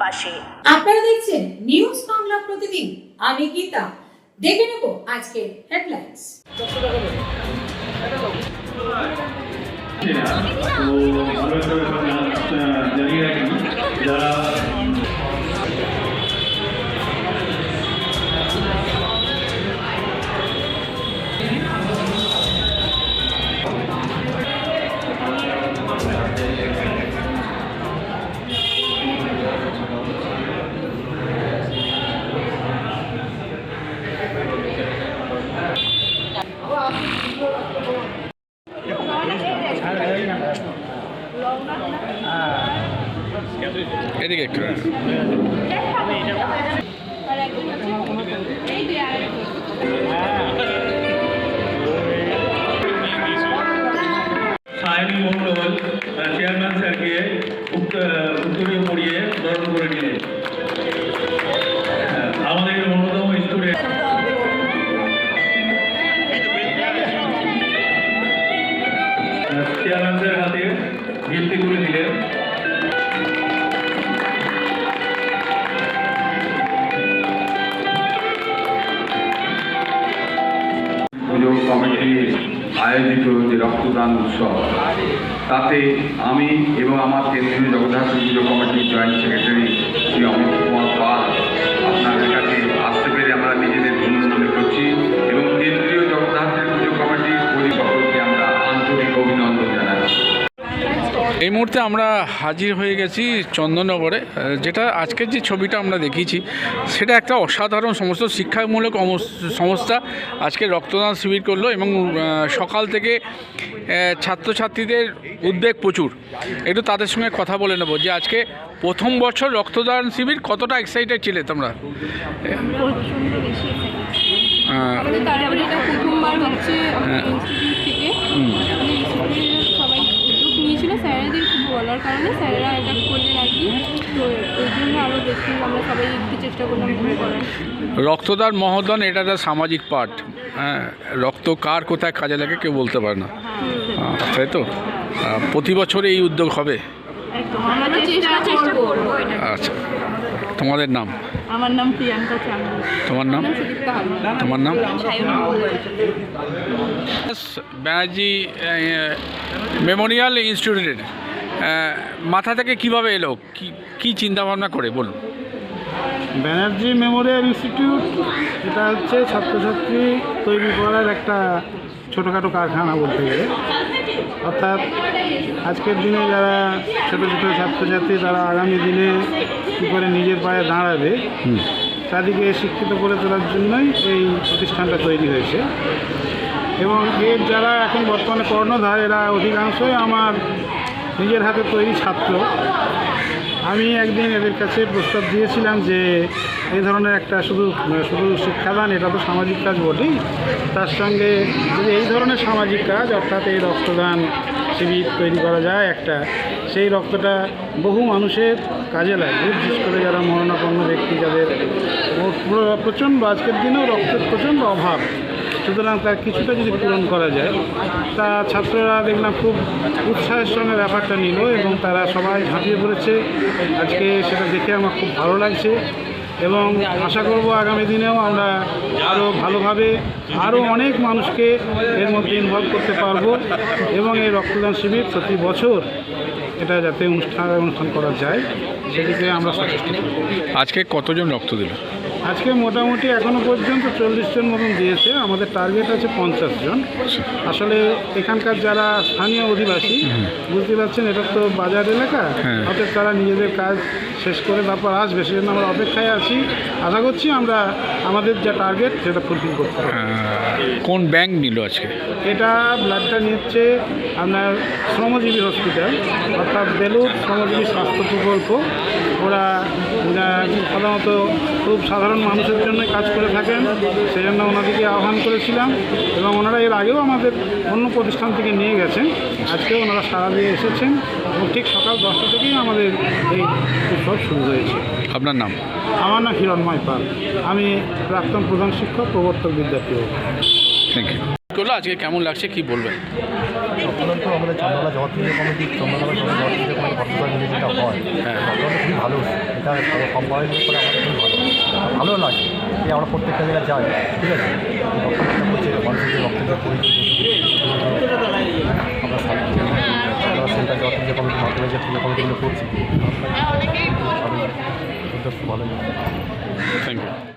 পাশে। আপনারা দেখছেন নিউজ বাংলা প্রতিদিন, আমি গীতা। দেখে নেব আজকে হেডলাইন্স। এদিকে একটু সাহেব মন্ডল চেয়ারম্যান স্যারকে উত্তরীয় পড়িয়ে বরণ করে নিলেন। আমাদের অন্যতম স্টুডেন্ট চেয়ারম্যান স্যার হাতে গিফট তুলে দিলেন। পুজো কমিটি আয়োজিত যে রক্তদান উৎসব, তাতে আমি এবং আমার কেন্দ্রীয় জগদ্ধাত্রী পুজো কমিটির জয়েন্ট সেক্রেটারি শ্রী অমিত কুমার পাল আপনাদের কাছে আসতে পেরে আমরা নিজেদের ধন্য মনে করছি এবং কেন্দ্রীয় জগদ্ধাত্রী পুজো কমিটির পরিষদকে আমরা আন্তরিক অভিনন্দন জানাচ্ছি। এই মুহূর্তে আমরা হাজির হয়ে গেছি চন্দননগরে, যেটা আজকের যে ছবিটা আমরা দেখিয়েছি সেটা একটা অসাধারণ সমস্ত শিক্ষামূলক সংস্থা আজকে রক্তদান শিবির করলো এবং সকাল থেকে ছাত্রছাত্রীদের উদ্বেগ প্রচুর। একটু তাদের সঙ্গে কথা বলে নেবো যে আজকে প্রথম বছর রক্তদান শিবির, কতটা এক্সাইটেড ছিলে তোমরা? প্রথমবার হচ্ছে ইনস্টিটিউট থেকে সবাই উদ্যোগ নিয়েছিল স্যারেদের বলার কারণে, স্যারেরা এটা করলেন আর কি, তো ওই জন্য আরও বেশি আমরা সবাই একটু চেষ্টা করলাম করার। রক্তদান মহোদান এটা একটা সামাজিক পাঠ। হ্যাঁ, রক্ত কার কোথায় কাজে লাগে কেউ বলতে পারে না, তাই তো? প্রতি বছর এই উদ্যোগ হবে। আচ্ছা, তোমাদের নাম? আমার নাম প্রিয়াঙ্কা চান্দ। তোমার নাম? তোমার নাম? ব্যানার্জি মেমোরিয়াল ইনস্টিটিউটের মাথা থেকে কিভাবে এলো, কি চিন্তা ভাবনা করে বলুন? ব্যানার্জি মেমোরিয়াল ইনস্টিটিউট এটা হচ্ছে ছাত্রছাত্রী তৈরি করার একটা ছোটোখাটো কারখানা বলতে গেলে। অর্থাৎ আজকের দিনে যারা ছোটো ছোটো ছাত্রছাত্রী তারা আগামী দিনে কী করে নিজের পায়ে দাঁড়াবে তাদেরকে শিক্ষিত করে তোলার জন্যই এই প্রতিষ্ঠানটা তৈরি হয়েছে। এবং এর যারা এখন বর্তমানে কর্ণধার এরা অধিকাংশই আমার নিজের হাতে তৈরি ছাত্র। আমি একদিন এদের কাছে প্রস্তাব দিয়েছিলাম যে এই ধরনের একটা শুধু শিক্ষাদান এটা তো সামাজিক কাজ বটেই, তার সঙ্গে যদি এই ধরনের সামাজিক কাজ অর্থাৎ এই রক্তদান শিবির তৈরি করা যায় একটা, সেই রক্তটা বহু মানুষের কাজে লাগবে, বিশেষ করে যারা মরণাপন্ন ব্যক্তি যাদের প্রচণ্ড আজকের দিনেও রক্তের প্রচণ্ড অভাব, সুতরাং তার কিছুটা যদি পূরণ করা যায় তা ছাত্ররা দেখলাম খুব উৎসাহের সঙ্গে ব্যাপারটা নিল এবং তারা সবাই ঝাঁপিয়ে পড়েছে। আজকে সেটা দেখে আমার খুব ভালো লাগছে এবং আশা করব আগামী দিনেও আমরা আরও ভালোভাবে আরও অনেক মানুষকে এর মধ্যে ইনভলভ করতে পারবো এবং এই রক্তদান শিবির প্রতি বছর এটা যাতে অনুষ্ঠান করা যায় সেদিকে আমরা সচেষ্ট করব। আজকে কতজন রক্ত দিল? আজকে মোটামুটি এখনও পর্যন্ত 40 জন মতন দিয়েছে। আমাদের টার্গেট আছে 50 জন। আসলে এখানকার যারা স্থানীয় অধিবাসী বুঝতে পারছেন এটা তো বাজার এলাকা, অর্থাৎ তারা নিজেদের কাজ শেষ করে তারপর আসবে, সেজন্য আমরা অপেক্ষায় আছি। আশা করছি আমরা আমাদের যা টার্গেট সেটা ফুলফিল করতে পারব। কোন ব্যাংক নিল আজকে? এটা ব্লাডটা নিচ্ছে আপনার শ্রমজীবী হসপিটাল, অর্থাৎ বেলুর শ্রমজীবী স্বাস্থ্য প্রকল্প। ওরা সাধারণত খুব সাধারণ মানুষের জন্য কাজ করে থাকেন, সেই জন্য ওনাদেরকে আহ্বান করেছিলাম এবং ওনারা এর আগেও আমাদের অন্য প্রতিষ্ঠান থেকে নিয়ে গেছেন। আজকেও ওনারা সাড়া দিয়ে এসেছেন এবং ঠিক সকাল 10টা থেকেই আমাদের এই উৎসব শুরু হয়েছে। আপনার নাম? আমার নাম হিরণময় পাল, আমি প্রাক্তন প্রধান শিক্ষক প্রবর্তক বিদ্যাপীঠ। Thank you. করলো, আজকে কেমন লাগছে কি বলবেন? রক্তদান তো আমাদের চন্দ্রকোনা জগৎপুজো কমিটি চন্দ্রকোনা জগৎপুজো কমিটি রক্তদান মিলে যেটা হয় হ্যাঁ। রক্তদান খুবই ভালো, এটা সম্পাদন করে আমাদের খুবই ভালো লাগে যে আমরা প্রত্যেকটা জায়গায় যাই, ঠিক আছে, রক্তদান করছে মানুষের যে রক্ত দিয়ে পরিচিত আমরা সেন্টার জগৎপুজো কমিটির মাধ্যমে যে পুজো কমিটিগুলো করছি সবই উদ্যোগ ভালো লাগে। Thank you.